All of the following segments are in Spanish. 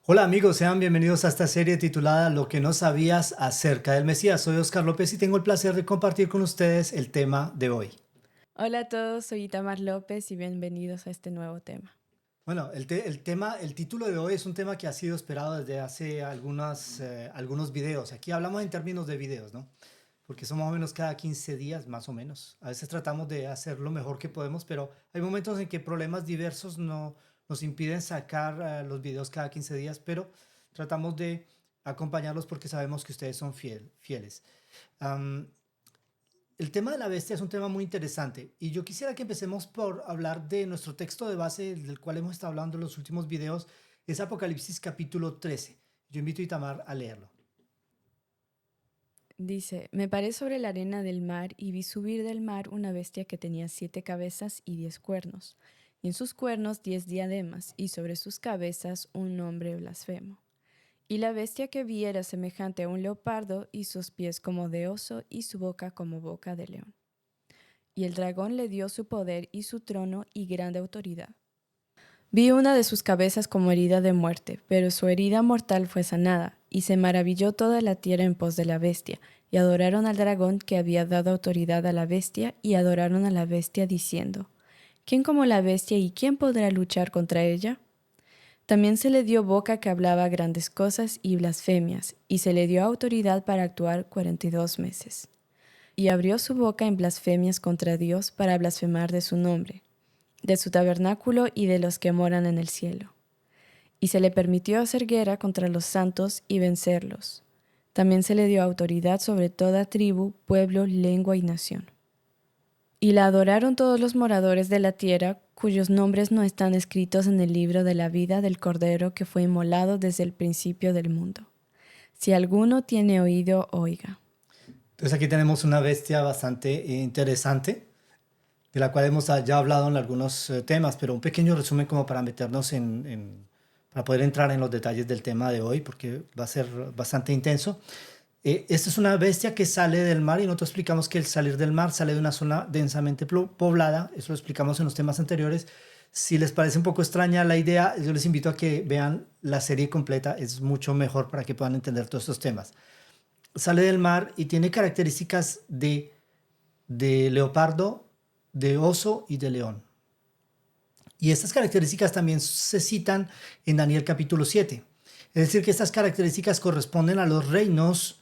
Hola amigos, sean bienvenidos a esta serie titulada Lo que no sabías acerca del Mesías. Soy Oscar López y tengo el placer de compartir con ustedes el tema de hoy. Hola a todos, soy Itamar López y bienvenidos a este nuevo tema. Bueno, el título de hoy es un tema que ha sido esperado desde hace algunos videos. Aquí hablamos en términos de videos, ¿no? Porque son más o menos cada 15 días, más o menos. A veces tratamos de hacer lo mejor que podemos, pero hay momentos en que problemas diversos no nos impiden sacar los videos cada 15 días, pero tratamos de acompañarlos porque sabemos que ustedes son fieles. Am, el tema de la bestia es un tema muy interesante y yo quisiera que empecemos por hablar de nuestro texto de base del cual hemos estado hablando en los últimos videos. Es Apocalipsis capítulo 13. Yo invito a Itamar a leerlo. Dice, me paré sobre la arena del mar y vi subir del mar una bestia que tenía 7 cabezas y 10 cuernos, y en sus cuernos 10 diademas, y sobre sus cabezas un nombre blasfemo. Y la bestia que vi era semejante a un leopardo, y sus pies como de oso, y su boca como boca de león. Y el dragón le dio su poder y su trono y grande autoridad. Vi una de sus cabezas como herida de muerte, pero su herida mortal fue sanada, y se maravilló toda la tierra en pos de la bestia, y adoraron al dragón que había dado autoridad a la bestia, y adoraron a la bestia diciendo, ¿quién como la bestia y quién podrá luchar contra ella? También se le dio boca que hablaba grandes cosas y blasfemias, y se le dio autoridad para actuar 42 meses. Y abrió su boca en blasfemias contra Dios para blasfemar de su nombre, de su tabernáculo y de los que moran en el cielo. Y se le permitió hacer guerra contra los santos y vencerlos. También se le dio autoridad sobre toda tribu, pueblo, lengua y nación. Y la adoraron todos los moradores de la tierra, cuyos nombres no están escritos en el libro de la vida del Cordero que fue inmolado desde el principio del mundo. Si alguno tiene oído, oiga. Entonces aquí tenemos una bestia bastante interesante, de la cual hemos ya hablado en algunos temas, pero un pequeño resumen como para meternos para poder entrar en los detalles del tema de hoy, porque va a ser bastante intenso. Esta es una bestia que sale del mar y nosotros explicamos que el salir del mar sale de una zona densamente poblada, eso lo explicamos en los temas anteriores. Si les parece un poco extraña la idea, yo les invito a que vean la serie completa, es mucho mejor para que puedan entender todos estos temas. Sale del mar y tiene características de leopardo, de oso y de león. Y estas características también se citan en Daniel capítulo 7. Es decir, que estas características corresponden a los reinos,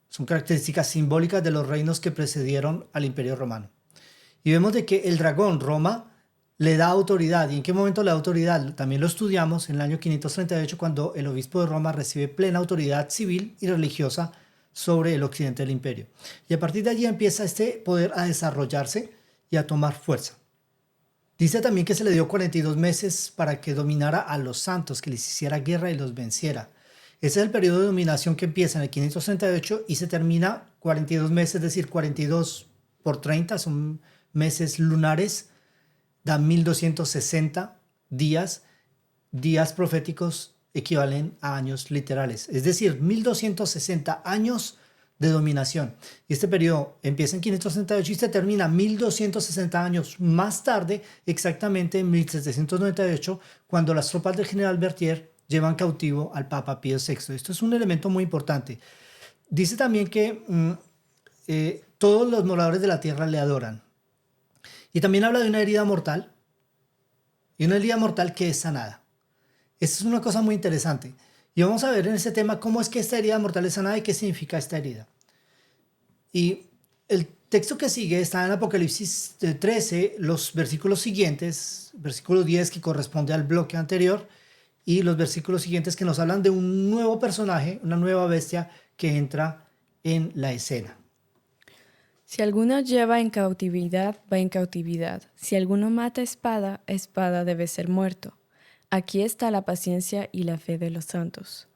son características simbólicas de los reinos que precedieron al Imperio Romano. Y vemos de que el dragón, Roma, le da autoridad. ¿Y en qué momento le da autoridad? También lo estudiamos en el año 538, cuando el obispo de Roma recibe plena autoridad civil y religiosa sobre el occidente del imperio. Y a partir de allí empieza este poder a desarrollarse y a tomar fuerza. Dice también que se le dio 42 meses para que dominara a los santos, que les hiciera guerra y los venciera. Ese es el periodo de dominación que empieza en el 538 y se termina 42 meses, es decir, 42 por 30 son meses lunares, dan 1260 días. Días proféticos equivalen a años literales, es decir, 1260 años de dominación. Y este periodo empieza en 568 y se termina 1260 años más tarde, exactamente en 1798, cuando las tropas del general Berthier llevan cautivo al Papa Pío VI. Esto es un elemento muy importante. Dice también que todos los moradores de la tierra le adoran. Y también habla de una herida mortal, y una herida mortal que es sanada. Esta es una cosa muy interesante. Y vamos a ver en ese tema cómo es que esta herida mortal es sanada y qué significa esta herida. Y el texto que sigue está en Apocalipsis 13, los versículos siguientes, versículo 10 que corresponde al bloque anterior, y los versículos siguientes que nos hablan de un nuevo personaje, una nueva bestia que entra en la escena. Si alguno lleva en cautividad, va en cautividad. Si alguno mata a espada debe ser muerto. Aquí está la paciencia y la fe de los santos.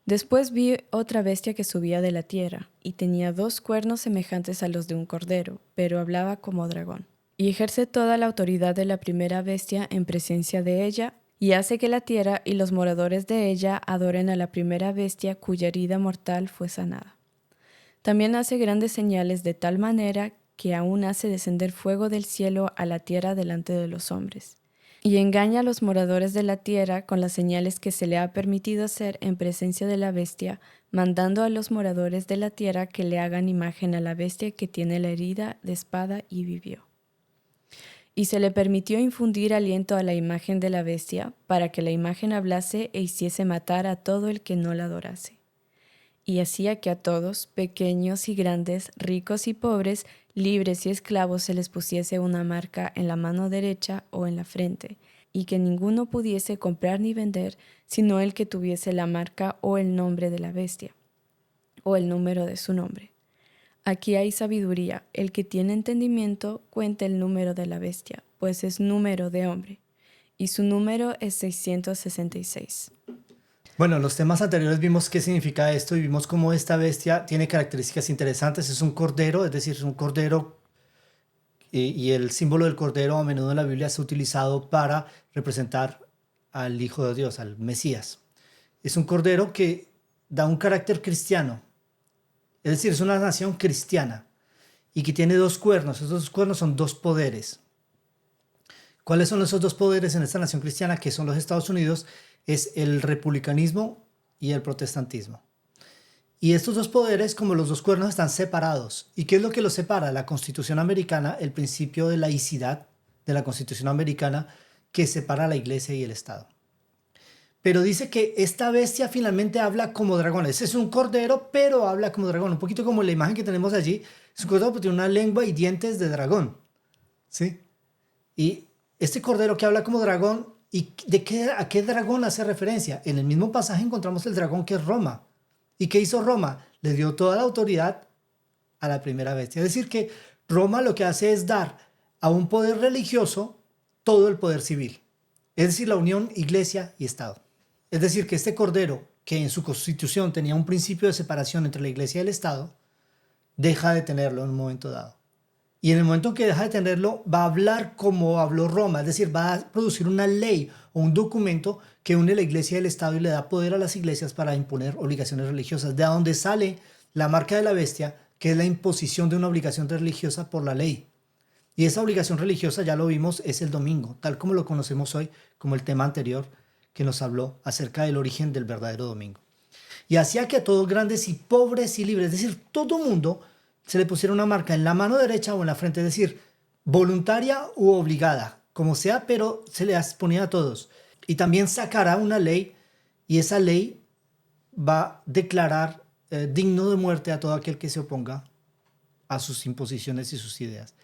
Después vi otra bestia que subía de la tierra, y tenía 2 cuernos semejantes a los de un cordero, pero hablaba como dragón. Y ejerce toda la autoridad de la primera bestia en presencia de ella, y hace que la tierra y los moradores de ella adoren a la primera bestia cuya herida mortal fue sanada. También hace grandes señales de tal manera que aún hace descender fuego del cielo a la tierra delante de los hombres. y engaña a los moradores de la tierra con las señales que se le ha permitido hacer en presencia de la bestia, mandando a los moradores de la tierra que le hagan imagen a la bestia que tiene la herida de espada y vivió. Y se le permitió infundir aliento a la imagen de la bestia, para que la imagen hablase e hiciese matar a todo el que no la adorase. Y hacía que a todos, pequeños y grandes, ricos y pobres, libres y esclavos, se les pusiese una marca en la mano derecha o en la frente, y que ninguno pudiese comprar ni vender, sino el que tuviese la marca o el nombre de la bestia, o el número de su nombre. Aquí hay sabiduría. El que tiene entendimiento cuenta el número de la bestia, pues es número de hombre, y su número es 666. Bueno, los temas anteriores vimos qué significa esto y vimos cómo esta bestia tiene características interesantes. Es un cordero, es decir, es un cordero y el símbolo del cordero a menudo en la Biblia se ha utilizado para representar al Hijo de Dios, al Mesías. Es un cordero que da un carácter cristiano, es decir, es una nación cristiana y que tiene dos cuernos. Esos dos cuernos son dos poderes. ¿Cuáles son esos dos poderes en esta nación cristiana que son los Estados Unidos? Es el republicanismo y el protestantismo. Y estos dos poderes, como los dos cuernos, están separados. ¿Y qué es lo que los separa? La Constitución americana, el principio de laicidad de la Constitución americana que separa a la iglesia y el Estado. Pero dice que esta bestia finalmente habla como dragón. Ese es un cordero, pero habla como dragón. Un poquito como la imagen que tenemos allí. Es un cordero que tiene una lengua y dientes de dragón. ¿Sí? Y este cordero que habla como dragón, ¿y a qué dragón hace referencia? En el mismo pasaje encontramos el dragón que es Roma. ¿Y qué hizo Roma? Le dio toda la autoridad a la primera bestia. Es decir, que Roma lo que hace es dar a un poder religioso todo el poder civil. Es decir, la unión iglesia y Estado. Es decir, que este cordero, que en su constitución tenía un principio de separación entre la iglesia y el Estado, deja de tenerlo en un momento dado. Y en el momento en que deja de tenerlo, va a hablar como habló Roma, es decir, va a producir una ley o un documento que une la iglesia y el Estado y le da poder a las iglesias para imponer obligaciones religiosas, de donde sale la marca de la bestia, que es la imposición de una obligación religiosa por la ley. Y esa obligación religiosa, ya lo vimos, es el domingo, tal como lo conocemos hoy, como el tema anterior que nos habló acerca del origen del verdadero domingo. Y hacía que a todos grandes y pobres y libres, es decir, todo mundo, se le pusiera una marca en la mano derecha o en la frente, es decir, voluntaria u obligada, como sea, pero se le ponía a todos. Y también sacará una ley, y esa ley va a declarar digno de muerte a todo aquel que se oponga a sus imposiciones y sus ideas.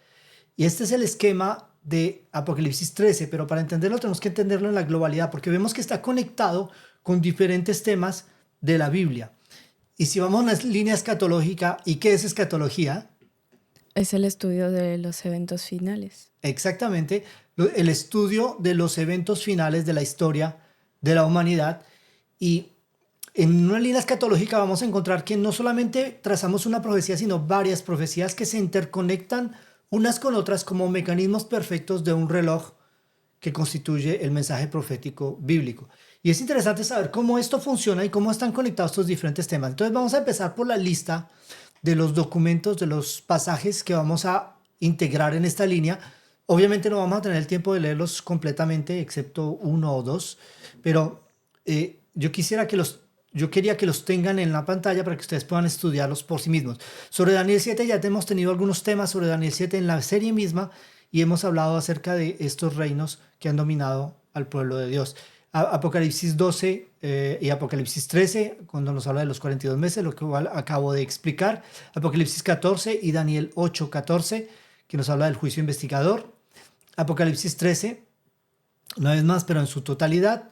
Y este es el esquema de Apocalipsis 13, pero para entenderlo tenemos que entenderlo en la globalidad, porque vemos que está conectado con diferentes temas de la Biblia. Y si vamos a una línea escatológica, ¿y qué es escatología? Es el estudio de los eventos finales. Exactamente, el estudio de los eventos finales de la historia de la humanidad. Y en una línea escatológica vamos a encontrar que no solamente trazamos una profecía, sino varias profecías que se interconectan unas con otras como mecanismos perfectos de un reloj que constituye el mensaje profético bíblico. Y es interesante saber cómo esto funciona y cómo están conectados estos diferentes temas. Entonces vamos a empezar por la lista de los documentos, de los pasajes que vamos a integrar en esta línea. Obviamente no vamos a tener el tiempo de leerlos completamente, excepto uno o dos, pero yo quería que los tengan en la pantalla para que ustedes puedan estudiarlos por sí mismos. Sobre Daniel 7 ya hemos tenido algunos temas sobre Daniel 7 en la serie misma y hemos hablado acerca de estos reinos que han dominado al pueblo de Dios. Apocalipsis 12 y Apocalipsis 13, cuando nos habla de los 42 meses, lo que acabo de explicar. Apocalipsis 14 y Daniel 8, 14, que nos habla del juicio investigador. Apocalipsis 13, una vez más, pero en su totalidad.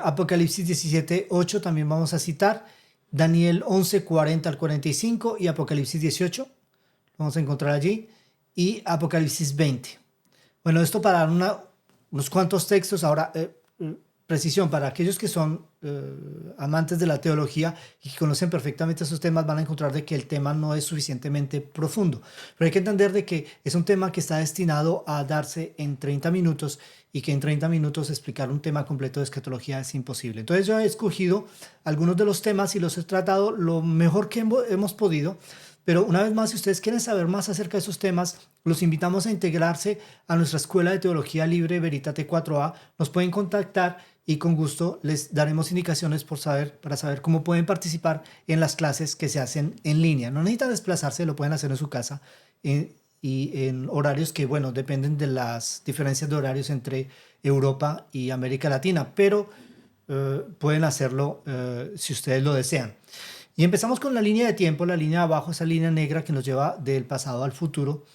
Apocalipsis 17, 8 también vamos a citar. Daniel 11, 40 al 45 y Apocalipsis 18, lo vamos a encontrar allí. Y Apocalipsis 20. Bueno, esto para dar unos cuantos textos. Ahora, precisión, para aquellos que son amantes de la teología y que conocen perfectamente esos temas, van a encontrar de que el tema no es suficientemente profundo. Pero hay que entender de que es un tema que está destinado a darse en 30 minutos y que en 30 minutos explicar un tema completo de escatología es imposible. Entonces yo he escogido algunos de los temas y los he tratado lo mejor que hemos podido Pero una vez más, si ustedes quieren saber más acerca de esos temas, los invitamos a integrarse a nuestra Escuela de Teología Libre Veritate 4A. Nos pueden contactar y con gusto les daremos indicaciones para saber cómo pueden participar en las clases que se hacen en línea. No necesitan desplazarse, lo pueden hacer en su casa y en horarios que, bueno, dependen de las diferencias de horarios entre Europa y América Latina, pero pueden hacerlo si ustedes lo desean. Y empezamos con la línea de tiempo, la línea de abajo, esa línea negra que nos lleva del pasado al futuro.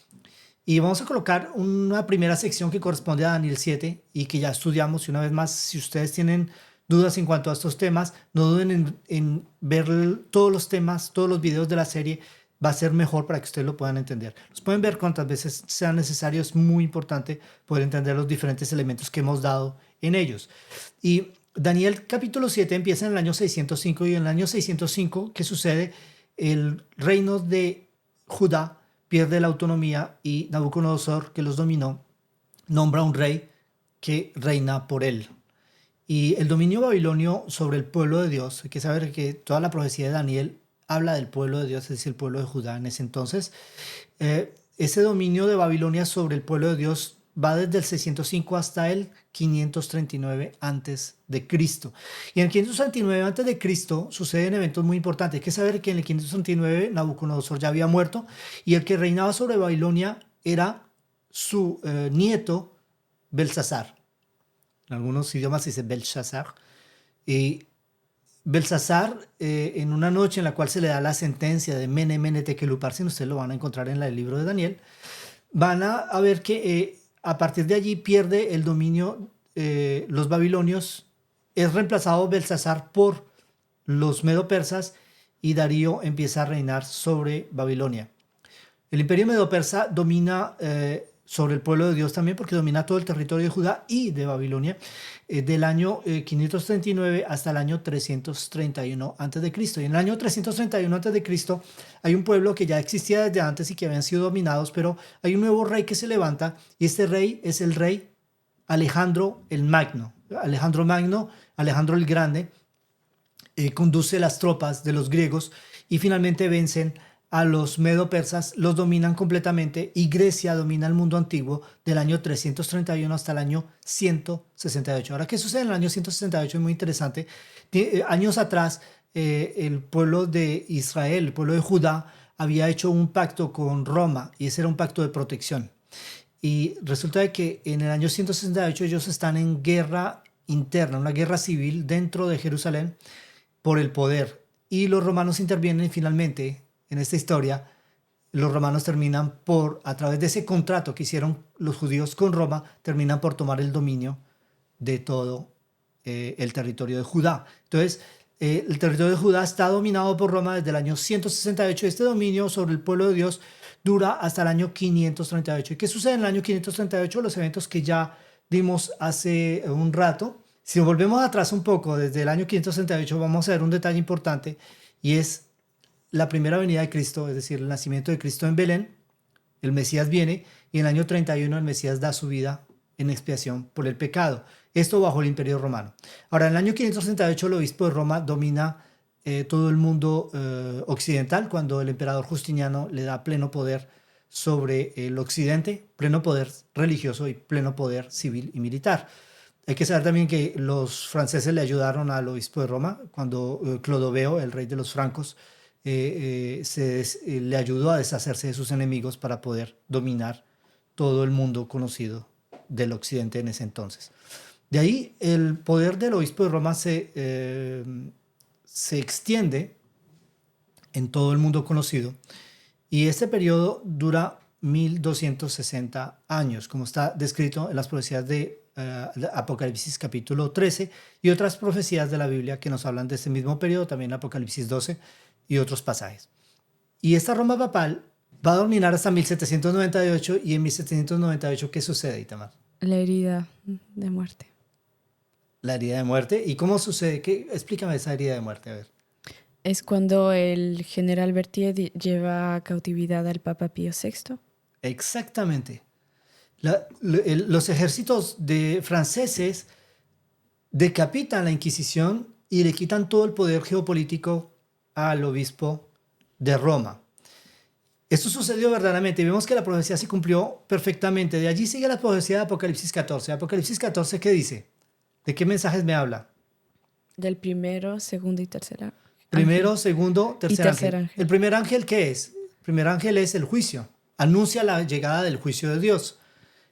Y vamos a colocar una primera sección que corresponde a Daniel 7 y que ya estudiamos. Y una vez más, si ustedes tienen dudas en cuanto a estos temas, no duden en ver todos los temas, todos los videos de la serie. Va a ser mejor para que ustedes lo puedan entender. Los pueden ver cuantas veces sea necesario. Es muy importante poder entender los diferentes elementos que hemos dado en ellos. Y Daniel capítulo 7 empieza en el año 605 y en el año 605, ¿qué sucede? El reino de Judá pierde la autonomía y Nabucodonosor, que los dominó, nombra un rey que reina por él. Y el dominio babilonio sobre el pueblo de Dios, hay que saber que toda la profecía de Daniel habla del pueblo de Dios, es decir, el pueblo de Judá en ese entonces. Ese dominio de Babilonia sobre el pueblo de Dios va desde el 605 hasta el 539 antes de Cristo. Y en el 539 antes de Cristo suceden eventos muy importantes. Hay que saber que en el 539 Nabucodonosor ya había muerto y el que reinaba sobre Babilonia era su nieto Belsasar. En algunos idiomas se dice Belshazzar. Y Belsasar, en una noche en la cual se le da la sentencia de Mene, Mene, Tekel, Upharsin, ustedes lo van a encontrar en el libro de Daniel, van a ver que a partir de allí pierde el dominio los babilonios, es reemplazado Belsasar por los medo-persas y Darío empieza a reinar sobre Babilonia. El imperio medo-persa domina sobre el pueblo de Dios también porque domina todo el territorio de Judá y de Babilonia del año 539 hasta el año 331 a.C. Y en el año 331 a.C. hay un pueblo que ya existía desde antes y que habían sido dominados, pero hay un nuevo rey que se levanta y este rey es el rey Alejandro el Magno. Alejandro el Grande, conduce las tropas de los griegos y finalmente vencen a los medo-persas, los dominan completamente y Grecia domina el mundo antiguo del año 331 hasta el año 168. Ahora, ¿qué sucede en el año 168? Es muy interesante. Años atrás, el pueblo de Israel, el pueblo de Judá, había hecho un pacto con Roma y ese era un pacto de protección. Y resulta de que en el año 168 ellos están en guerra interna, una guerra civil dentro de Jerusalén por el poder. Y los romanos intervienen y finalmente en esta historia, los romanos terminan por, a través de ese contrato que hicieron los judíos con Roma, terminan por tomar el dominio de todo el territorio de Judá. Entonces, el territorio de Judá está dominado por Roma desde el año 168. Este dominio sobre el pueblo de Dios dura hasta el año 538. ¿Y qué sucede en el año 538? Los eventos que ya dimos hace un rato. Si volvemos atrás un poco, desde el año 568, vamos a ver un detalle importante y es la primera venida de Cristo, es decir, el nacimiento de Cristo en Belén. El Mesías viene y en el año 31 el Mesías da su vida en expiación por el pecado. Esto bajo el Imperio Romano. Ahora, en el año 568 el obispo de Roma domina todo el mundo occidental cuando el emperador Justiniano le da pleno poder sobre el occidente, pleno poder religioso y pleno poder civil y militar. Hay que saber también que los franceses le ayudaron al obispo de Roma cuando Clodoveo, el rey de los francos, le ayudó a deshacerse de sus enemigos para poder dominar todo el mundo conocido del occidente en ese entonces. De ahí el poder del obispo de Roma se extiende en todo el mundo conocido y este periodo dura 1260 años, como está descrito en las profecías de Apocalipsis capítulo 13 y otras profecías de la Biblia que nos hablan de este mismo periodo, también Apocalipsis 12 y otros pasajes. Y esta Roma papal va a dominar hasta 1798 y en 1798 ¿qué sucede, Itamar? La herida de muerte. La herida de muerte. ¿Y cómo sucede? Explícame esa herida de muerte, a ver. Es cuando el general Berthier lleva a cautividad al Papa Pío VI. Exactamente. Los ejércitos franceses decapitan la Inquisición y le quitan todo el poder geopolítico al obispo de Roma. Esto sucedió verdaderamente y vemos que la profecía se cumplió perfectamente. De allí sigue la profecía de Apocalipsis 14. Apocalipsis 14, ¿qué dice? ¿De qué mensajes me habla? Del primero, segundo y tercer ángel. Primero, segundo, Y tercer tercer ángel. ángel. ¿El primer ángel qué es? El primer ángel es el juicio. Anuncia la llegada del juicio de Dios.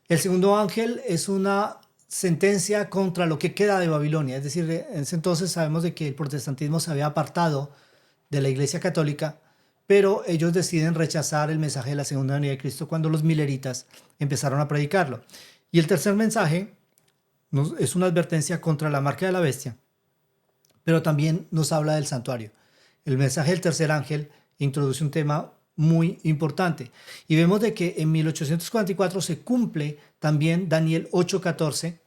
El segundo ángel es una sentencia contra lo que queda de Babilonia. Es decir, en ese entonces sabemos de que el protestantismo se había apartado de la Iglesia Católica, pero ellos deciden rechazar el mensaje de la segunda venida de Cristo cuando los mileritas empezaron a predicarlo. Y el tercer mensaje es una advertencia contra la marca de la bestia, pero también nos habla del santuario. El mensaje del tercer ángel introduce un tema muy importante. Y vemos de que en 1844 se cumple también Daniel 8:14,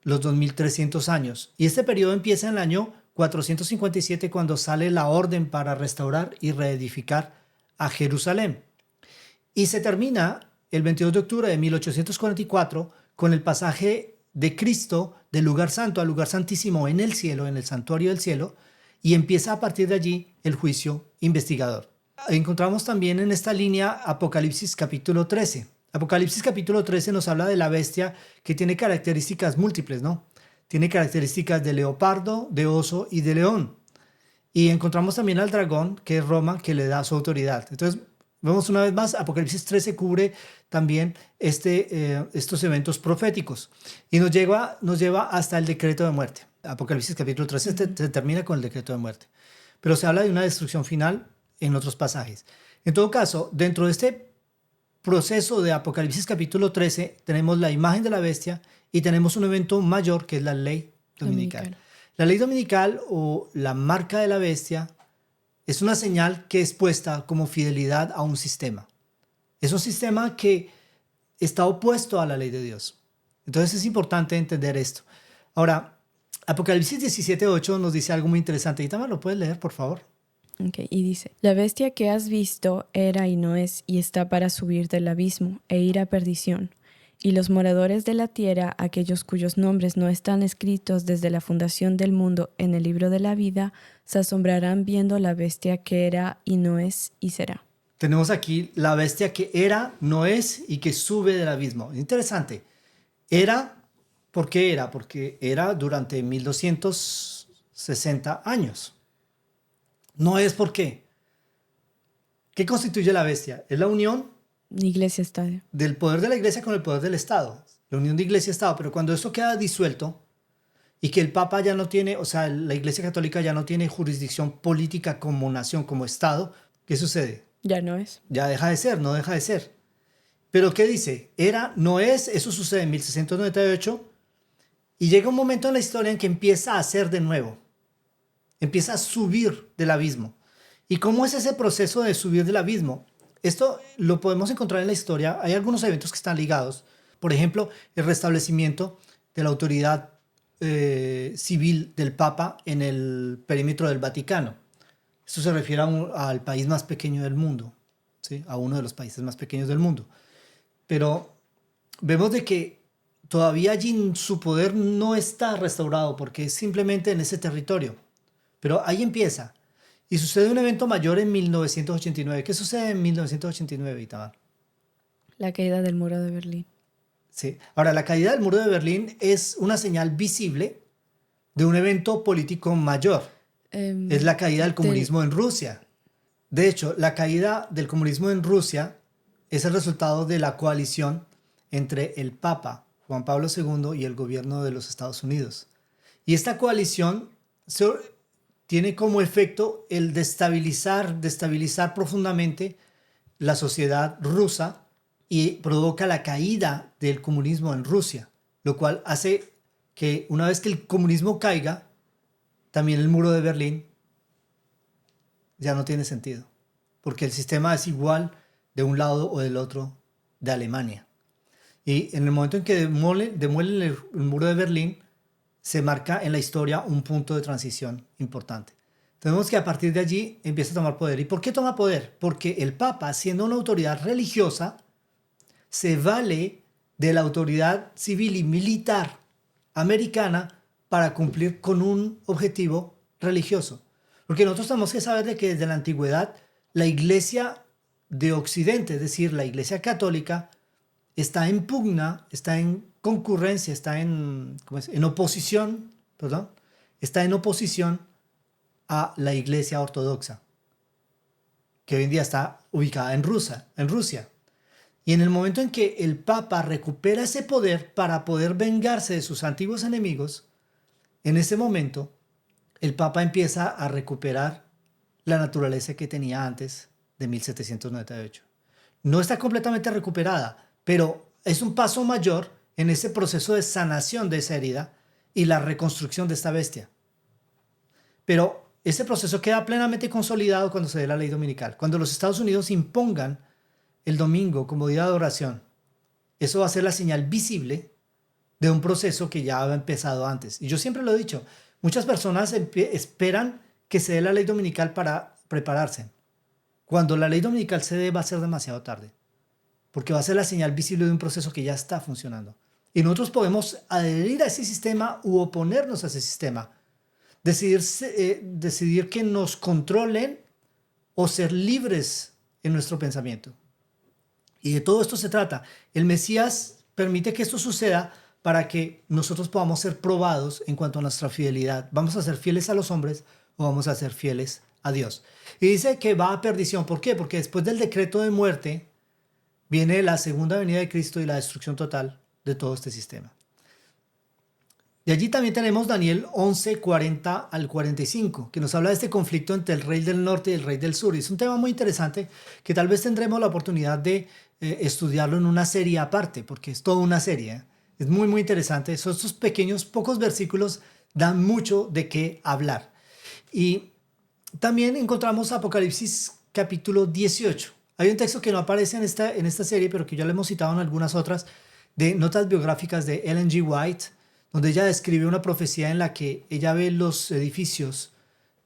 los 2300 años. Y este periodo empieza en el año 457 cuando sale la orden para restaurar y reedificar a Jerusalén. Y se termina el 22 de octubre de 1844 con el pasaje de Cristo del lugar santo al lugar santísimo en el cielo, en el santuario del cielo, y empieza a partir de allí el juicio investigador. Encontramos también en esta línea Apocalipsis capítulo 13. Apocalipsis capítulo 13 nos habla de la bestia que tiene características múltiples, ¿no? Tiene características de leopardo, de oso y de león. Y encontramos también al dragón, que es Roma, que le da su autoridad. Entonces, vemos una vez más, Apocalipsis 13 cubre también estos eventos proféticos y nos lleva hasta el decreto de muerte. Apocalipsis capítulo 13 se termina con el decreto de muerte, pero se habla de una destrucción final en otros pasajes. En todo caso, dentro de este proceso de Apocalipsis capítulo 13 tenemos la imagen de la bestia y tenemos un evento mayor que es la ley dominical. La ley dominical o la marca de la bestia es una señal que es puesta como fidelidad a un sistema. Es un sistema que está opuesto a la ley de Dios. Entonces es importante entender esto. Ahora, Apocalipsis 17:8 nos dice algo muy interesante. Itamar, ¿lo puedes leer, por favor? Okay, y dice, la bestia que has visto era y no es, y está para subir del abismo e ir a perdición. Y los moradores de la tierra, aquellos cuyos nombres no están escritos desde la fundación del mundo en el libro de la vida, se asombrarán viendo la bestia que era y no es y será. Tenemos aquí la bestia que era, no es y que sube del abismo. Interesante. Era, ¿por qué era? Porque era durante 1260 años. No es por qué. ¿Qué constituye la bestia? Es la unión Iglesia-estadio. del poder de la iglesia con el poder del Estado. La unión de iglesia y Estado. Pero cuando esto queda disuelto y que el Papa ya no tiene, o sea, la Iglesia Católica ya no tiene jurisdicción política como nación, como Estado, ¿qué sucede? Ya no es. Ya deja de ser, no deja de ser. Pero ¿qué dice? Era, no es, eso sucede en 1698 y llega un momento en la historia en que empieza a ser de nuevo. Empieza a subir del abismo. ¿Y cómo es ese proceso de subir del abismo? Esto lo podemos encontrar en la historia. Hay algunos eventos que están ligados. Por ejemplo, el restablecimiento de la autoridad civil del Papa en el perímetro del Vaticano. Esto se refiere al país más pequeño del mundo, ¿sí? A uno de los países más pequeños del mundo. Pero vemos de que todavía allí su poder no está restaurado porque es simplemente en ese territorio. Pero ahí empieza. Y sucede un evento mayor en 1989. ¿Qué sucede en 1989, Itamar? La caída del muro de Berlín. Sí. Ahora, la caída del muro de Berlín es una señal visible de un evento político mayor. Es la caída del comunismo en Rusia. De hecho, la caída del comunismo en Rusia es el resultado de la coalición entre el Papa Juan Pablo II y el gobierno de los Estados Unidos. Y esta coalición tiene como efecto el destabilizar profundamente la sociedad rusa y provoca la caída del comunismo en Rusia, lo cual hace que una vez que el comunismo caiga, también el muro de Berlín ya no tiene sentido, porque el sistema es igual de un lado o del otro de Alemania. Y en el momento en que demuelen el muro de Berlín, se marca en la historia un punto de transición importante. Tenemos que a partir de allí empieza a tomar poder. ¿Y por qué toma poder? Porque el Papa, siendo una autoridad religiosa, se vale de la autoridad civil y militar americana para cumplir con un objetivo religioso. Porque nosotros tenemos que saber de que desde la antigüedad la iglesia de Occidente, es decir, la Iglesia Católica, está en pugna, está en concurrencia, está en oposición, perdón, está en oposición a la Iglesia Ortodoxa, que hoy en día está ubicada en Rusia. Y en el momento en que el Papa recupera ese poder para poder vengarse de sus antiguos enemigos, en ese momento el Papa empieza a recuperar la naturaleza que tenía antes de 1798. No está completamente recuperada, pero es un paso mayor en ese proceso de sanación de esa herida y la reconstrucción de esta bestia. Pero ese proceso queda plenamente consolidado cuando se dé la ley dominical. Cuando los Estados Unidos impongan el domingo como día de oración, eso va a ser la señal visible de un proceso que ya había empezado antes. Y yo siempre lo he dicho, muchas personas esperan que se dé la ley dominical para prepararse. Cuando la ley dominical se dé va a ser demasiado tarde, porque va a ser la señal visible de un proceso que ya está funcionando. Y nosotros podemos adherir a ese sistema u oponernos a ese sistema. Decidir que nos controlen o ser libres en nuestro pensamiento. Y de todo esto se trata. El Mesías permite que esto suceda para que nosotros podamos ser probados en cuanto a nuestra fidelidad. ¿Vamos a ser fieles a los hombres o vamos a ser fieles a Dios? Y dice que va a perdición. ¿Por qué? Porque después del decreto de muerte viene la segunda venida de Cristo y la destrucción total de todo este sistema. De allí también tenemos Daniel 11, 40 al 45, que nos habla de este conflicto entre el rey del norte y el rey del sur. Y es un tema muy interesante que tal vez tendremos la oportunidad de estudiarlo en una serie aparte, porque es toda una serie. Es muy, muy interesante. Estos pequeños, pocos versículos dan mucho de qué hablar. Y también encontramos Apocalipsis capítulo 18. Hay un texto que no aparece en esta serie, pero que ya lo hemos citado en algunas otras, de notas biográficas de Ellen G. White, donde ella describe una profecía en la que ella ve los edificios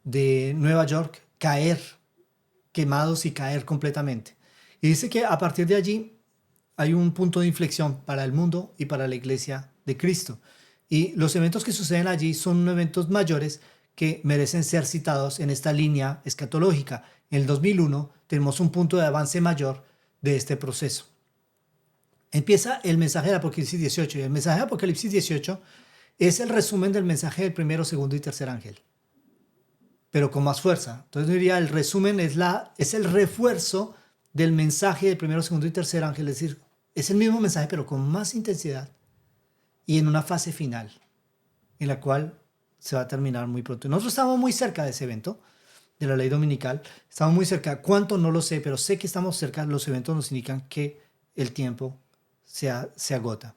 de Nueva York caer, quemados y caer completamente. Y dice que a partir de allí hay un punto de inflexión para el mundo y para la iglesia de Cristo. Y los eventos que suceden allí son eventos mayores que merecen ser citados en esta línea escatológica. En el 2001 tenemos un punto de avance mayor de este proceso. Empieza el mensaje de Apocalipsis 18. Y el mensaje de Apocalipsis 18 es el resumen del mensaje del primero, segundo y tercer ángel, pero con más fuerza. Entonces diría, el resumen es el refuerzo del mensaje del primero, segundo y tercer ángel. Es decir, es el mismo mensaje, pero con más intensidad y en una fase final, en la cual se va a terminar muy pronto. Nosotros estamos muy cerca de ese evento, de la ley dominical. Estamos muy cerca. ¿Cuánto? No lo sé, pero sé que estamos cerca. Los eventos nos indican que el tiempo se agota.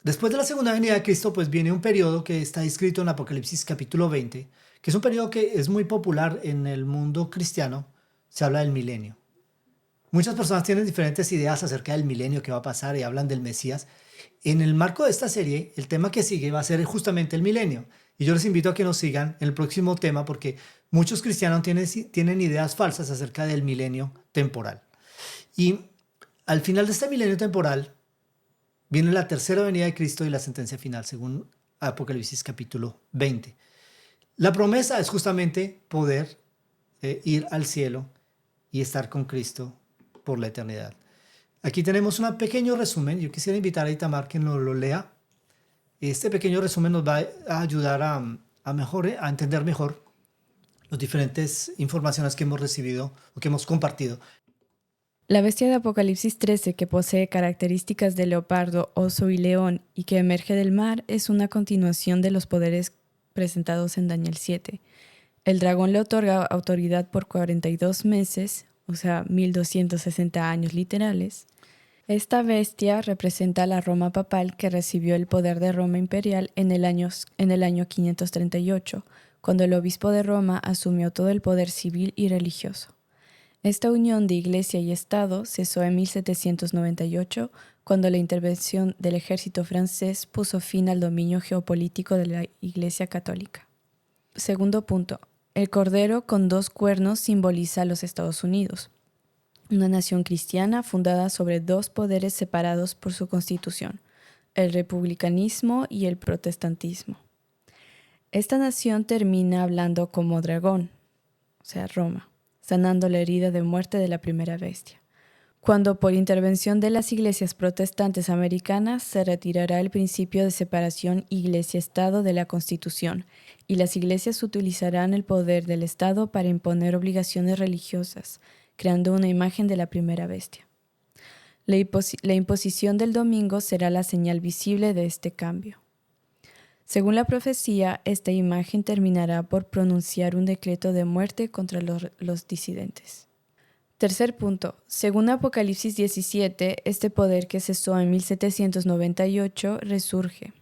Después de la segunda venida de Cristo, pues viene un periodo que está descrito en Apocalipsis capítulo 20, que es un periodo que es muy popular en el mundo cristiano. Se habla del milenio. Muchas personas tienen diferentes ideas acerca del milenio que va a pasar y hablan del Mesías. En el marco de esta serie, el tema que sigue va a ser justamente el milenio. Y yo les invito a que nos sigan en el próximo tema porque muchos cristianos tienen ideas falsas acerca del milenio temporal. Y al final de este milenio temporal viene la tercera venida de Cristo y la sentencia final, según Apocalipsis capítulo 20. La promesa es justamente poder ir al cielo y estar con Cristo por la eternidad. Aquí tenemos un pequeño resumen. Yo quisiera invitar a Itamar que nos lo lea. Este pequeño resumen nos va a ayudar a entender mejor las diferentes informaciones que hemos recibido o que hemos compartido. La bestia de Apocalipsis 13, que posee características de leopardo, oso y león y que emerge del mar, es una continuación de los poderes presentados en Daniel 7. El dragón le otorga autoridad por 42 meses, o sea, 1260 años literales. Esta bestia representa a la Roma papal que recibió el poder de Roma imperial en el año 538, cuando el obispo de Roma asumió todo el poder civil y religioso. Esta unión de Iglesia y Estado cesó en 1798, cuando la intervención del ejército francés puso fin al dominio geopolítico de la Iglesia católica. Segundo punto. El cordero con 2 cuernos simboliza a los Estados Unidos, una nación cristiana fundada sobre 2 poderes separados por su constitución, el republicanismo y el protestantismo. Esta nación termina hablando como dragón, o sea, Roma. sanando la herida de muerte de la primera bestia. Cuando por intervención de las iglesias protestantes americanas se retirará el principio de separación Iglesia-Estado de la Constitución y las iglesias utilizarán el poder del Estado para imponer obligaciones religiosas, creando una imagen de la primera bestia. La imposición del domingo será la señal visible de este cambio. Según la profecía, esta imagen terminará por pronunciar un decreto de muerte contra los disidentes. Tercer punto. Según Apocalipsis 17, este poder que cesó en 1798 resurge.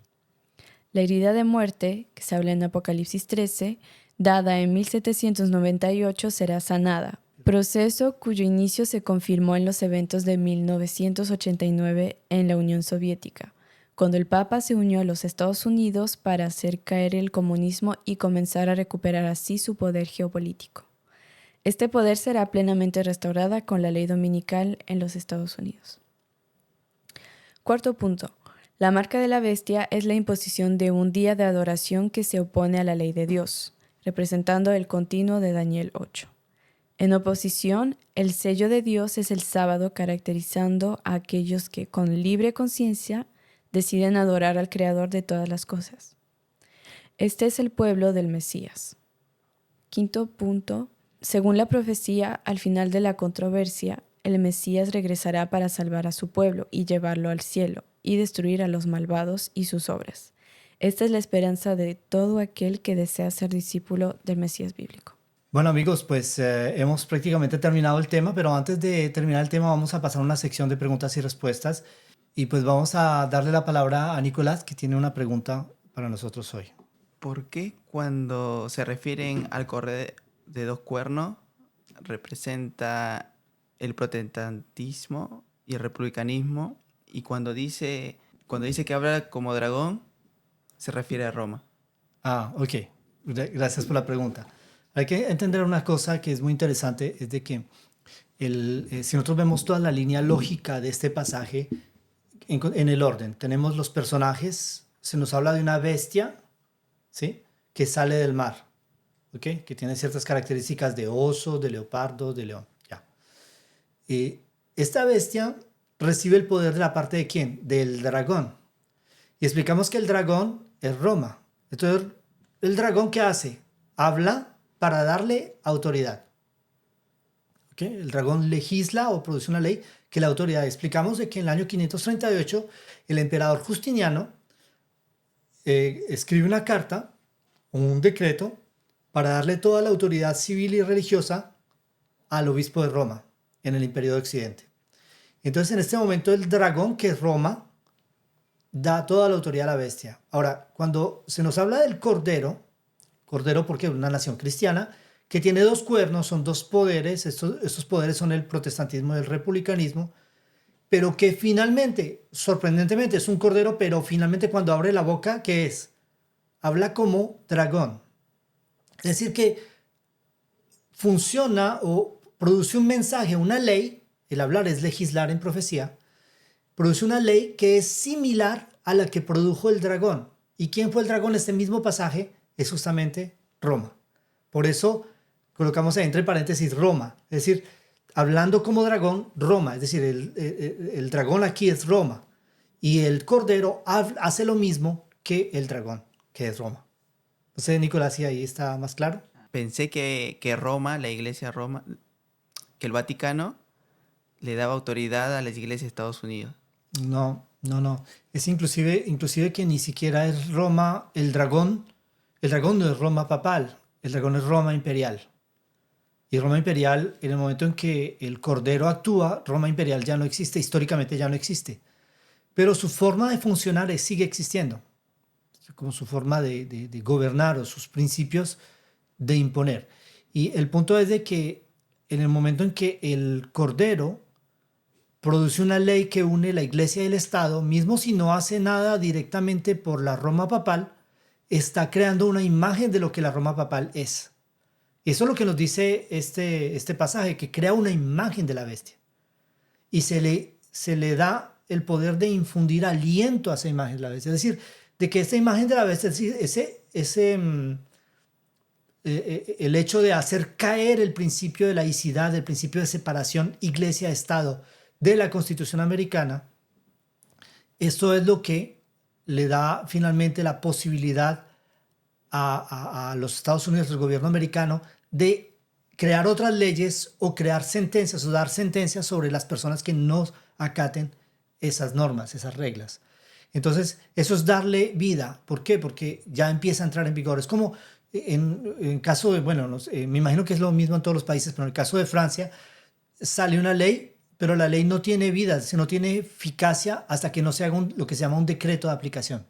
La herida de muerte, que se habla en Apocalipsis 13, dada en 1798 será sanada, proceso cuyo inicio se confirmó en los eventos de 1989 en la Unión Soviética, cuando el Papa se unió a los Estados Unidos para hacer caer el comunismo y comenzar a recuperar así su poder geopolítico. Este poder será plenamente restaurada con la ley dominical en los Estados Unidos. Cuarto punto. La marca de la bestia es la imposición de un día de adoración que se opone a la ley de Dios, representando el continuo de Daniel 8. En oposición, el sello de Dios es el sábado, caracterizando a aquellos que con libre conciencia deciden adorar al Creador de todas las cosas. Este es el pueblo del Mesías. Quinto punto. Según la profecía, al final de la controversia, el Mesías regresará para salvar a su pueblo y llevarlo al cielo y destruir a los malvados y sus obras. Esta es la esperanza de todo aquel que desea ser discípulo del Mesías bíblico. Bueno amigos, pues hemos prácticamente terminado el tema, pero antes de terminar el tema vamos a pasar a una sección de preguntas y respuestas y pues vamos a darle la palabra a Nicolás, que tiene una pregunta para nosotros hoy. ¿Por qué cuando se refieren al cordero de dos cuernos representa el protestantismo y el republicanismo, y cuando dice que habla como dragón se refiere a Roma? Ok. Gracias por la pregunta. Hay que entender una cosa que es muy interesante, es de que si nosotros vemos toda la línea lógica de este pasaje en el orden, tenemos los personajes, se nos habla de una bestia, ¿sí?, que sale del mar, ¿okay?, que tiene ciertas características de oso, de leopardo, de león. Ya. Esta bestia recibe el poder de la parte de ¿quién? Del dragón. Y explicamos que el dragón es Roma. Entonces, ¿el dragón qué hace? Habla para darle autoridad. ¿Okay? El dragón legisla o produce una ley que la autoridad. Explicamos de que en el año 538 el emperador Justiniano escribe una carta, un decreto, para darle toda la autoridad civil y religiosa al obispo de Roma en el Imperio de Occidente. Entonces, en este momento, el dragón, que es Roma, da toda la autoridad a la bestia. Ahora, cuando se nos habla del cordero porque es una nación cristiana, que tiene dos cuernos, son dos poderes, estos poderes son el protestantismo y el republicanismo, pero que finalmente, sorprendentemente, es un cordero, pero finalmente cuando abre la boca, ¿qué es? Habla como dragón. Es decir, que funciona o produce un mensaje, una ley, el hablar es legislar en profecía, produce una ley que es similar a la que produjo el dragón. ¿Y quién fue el dragón en este mismo pasaje? Es justamente Roma. Por eso colocamos ahí entre paréntesis Roma, es decir, hablando como dragón, Roma, es decir, el dragón aquí es Roma y el cordero hace lo mismo que el dragón, que es Roma. No sé, Nicolás, si ahí está más claro. Pensé que Roma, la iglesia Roma, que el Vaticano le daba autoridad a las iglesias de Estados Unidos. No. Es inclusive que ni siquiera es Roma el dragón. El dragón no es Roma papal, el dragón es Roma imperial. Y Roma imperial, en el momento en que el cordero actúa, Roma imperial ya no existe, históricamente ya no existe. Pero su forma de funcionar sigue existiendo, como su forma de gobernar o sus principios de imponer. Y el punto es de que en el momento en que el cordero produce una ley que une la iglesia y el Estado, mismo si no hace nada directamente por la Roma papal, está creando una imagen de lo que la Roma papal es. Y eso es lo que nos dice este pasaje, que crea una imagen de la bestia. Y se le da el poder de infundir aliento a esa imagen de la bestia. Es decir, de que esta imagen de la bestia, el hecho de hacer caer el principio de laicidad, el principio de separación iglesia-estado de la Constitución americana, esto es lo que le da finalmente la posibilidad a los Estados Unidos, al gobierno americano, de crear otras leyes o crear sentencias o dar sentencias sobre las personas que no acaten esas normas, esas reglas. Entonces, eso es darle vida. ¿Por qué? Porque ya empieza a entrar en vigor. Es como en caso de, bueno, me imagino que es lo mismo en todos los países, pero en el caso de Francia sale una ley, pero la ley no tiene vida, no tiene eficacia hasta que no se haga lo que se llama un decreto de aplicación.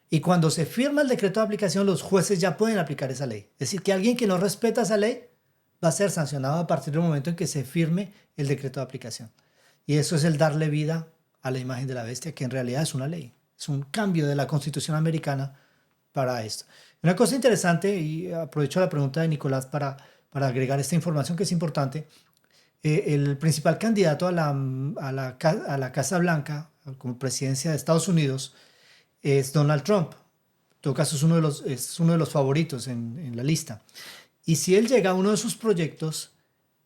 Y cuando se firma el decreto de aplicación, los jueces ya pueden aplicar esa ley. Es decir, que alguien que no respeta esa ley va a ser sancionado a partir del momento en que se firme el decreto de aplicación. Y eso es el darle vida a la imagen de la bestia, que en realidad es una ley. Es un cambio de la Constitución americana para esto. Una cosa interesante, y aprovecho la pregunta de Nicolás para agregar esta información que es importante. El principal candidato a la Casa Blanca como presidencia de Estados Unidos es Donald Trump. En todo caso, es uno de los favoritos en la lista. Y si él llega, uno de sus proyectos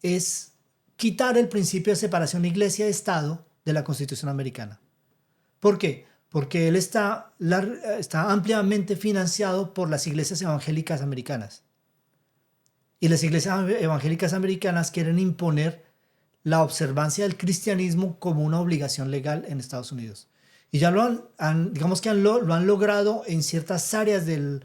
es quitar el principio de separación iglesia-estado de la Constitución americana. ¿Por qué? Porque él está ampliamente financiado por las iglesias evangélicas americanas. Y las iglesias evangélicas americanas quieren imponer la observancia del cristianismo como una obligación legal en Estados Unidos. Y ya lo han logrado en ciertas áreas de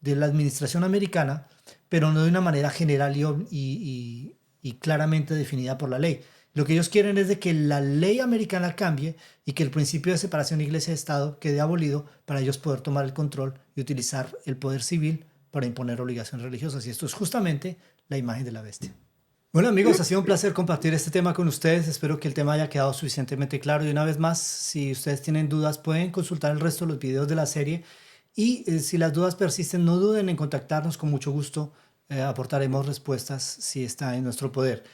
la administración americana, pero no de una manera general y claramente definida por la ley. Lo que ellos quieren es de que la ley americana cambie y que el principio de separación iglesia-estado quede abolido para ellos poder tomar el control y utilizar el poder civil para imponer obligaciones religiosas. Y esto es justamente la imagen de la bestia. Bueno, amigos, ha sido un placer compartir este tema con ustedes. Espero que el tema haya quedado suficientemente claro. Y una vez más, si ustedes tienen dudas, pueden consultar el resto de los videos de la serie. Y si las dudas persisten, no duden en contactarnos. Con mucho gusto aportaremos respuestas si está en nuestro poder.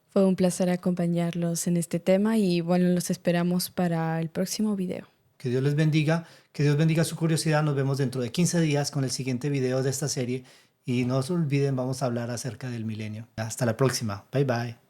Fue un placer acompañarlos en este tema y bueno, los esperamos para el próximo video. Que Dios les bendiga, que Dios bendiga su curiosidad. Nos vemos dentro de 15 días con el siguiente video de esta serie. Y no se olviden, vamos a hablar acerca del milenio. Hasta la próxima. Bye, bye.